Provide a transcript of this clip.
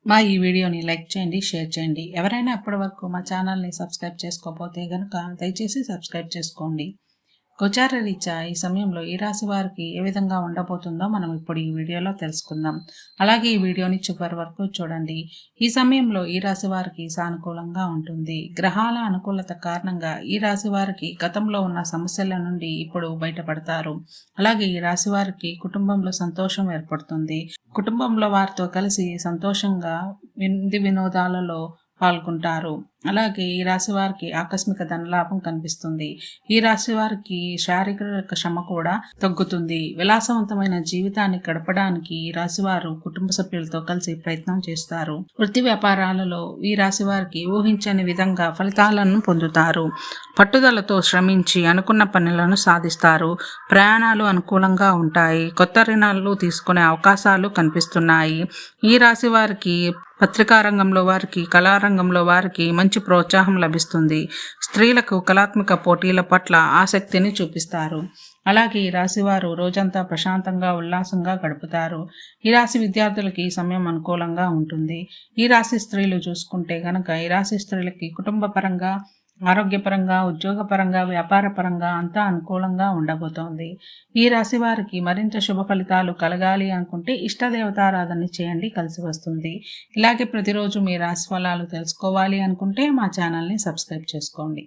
మా ఈ వీడియోని లైక్ చేయండి, షేర్ చేయండి. ఎవరైనా ఇప్పటివరకు మా ఛానల్ని సబ్స్క్రైబ్ చేసుకోకపోతే కనుక దయచేసి సబ్స్క్రైబ్ చేసుకోండి. గోచార రీత్యా ఈ సమయంలో ఈ రాశి వారికి ఏ విధంగా ఉండబోతుందో మనం ఇప్పుడు ఈ వీడియోలో తెలుసుకుందాం. అలాగే ఈ వీడియోని చివరి వరకు చూడండి. ఈ సమయంలో ఈ రాశి వారికి సానుకూలంగా ఉంటుంది. గ్రహాల అనుకూలత కారణంగా ఈ రాశి వారికి గతంలో ఉన్న సమస్యల నుండి ఇప్పుడు బయటపడతారు. అలాగే ఈ రాశి వారికి కుటుంబంలో సంతోషం ఏర్పడుతుంది. కుటుంబంలో వారితో కలిసి సంతోషంగా వినోదాలలో పాల్గొంటారు. అలాగే ఈ రాశి వారికి ఆకస్మిక ధనలాభం కనిపిస్తుంది. ఈ రాశి వారికి శారీరక శ్రమ కూడా తగ్గుతుంది. విలాసవంతమైన జీవితాన్ని గడపడానికి ఈ రాశి వారు కుటుంబ సభ్యులతో కలిసి ప్రయత్నం చేస్తారు. వృత్తి వ్యాపారాలలో ఈ రాశి వారికి ఊహించని విధంగా ఫలితాలను పొందుతారు. పట్టుదలతో శ్రమించి అనుకున్న పనులను సాధిస్తారు. ప్రయాణాలు అనుకూలంగా ఉంటాయి. కొత్త రుణాలు తీసుకునే అవకాశాలు కనిపిస్తున్నాయి. ఈ రాశి వారికి పత్రికా రంగంలో వారికి, కళారంగంలో వారికి మంచి ప్రోత్సాహం లభిస్తుంది. స్త్రీలకు కళాత్మక పోటీల పట్ల ఆసక్తిని చూపిస్తారు. అలాగే ఈ రాశివారు రోజంతా ప్రశాంతంగా ఉల్లాసంగా గడుపుతారు. ఈ రాశి విద్యార్థులకి ఈ సమయం అనుకూలంగా ఉంటుంది. ఈ రాశి స్త్రీలు చూసుకుంటే గనక ఈ రాశి స్త్రీలకి కుటుంబ పరంగా, ఆరోగ్యపరంగా, ఉద్యోగపరంగా, వ్యాపారపరంగా అంతా అనుకూలంగా ఉండబోతోంది. ఈ రాశి వారికి మరింత శుభ ఫలితాలు కలగాలి అనుకుంటే ఇష్టదేవతారాధన చేయండి, కలిసి వస్తుంది. ఇలాగే ప్రతిరోజు మీ రాశి ఫలాలు తెలుసుకోవాలి అనుకుంటే మా ఛానల్ని సబ్స్క్రైబ్ చేసుకోండి.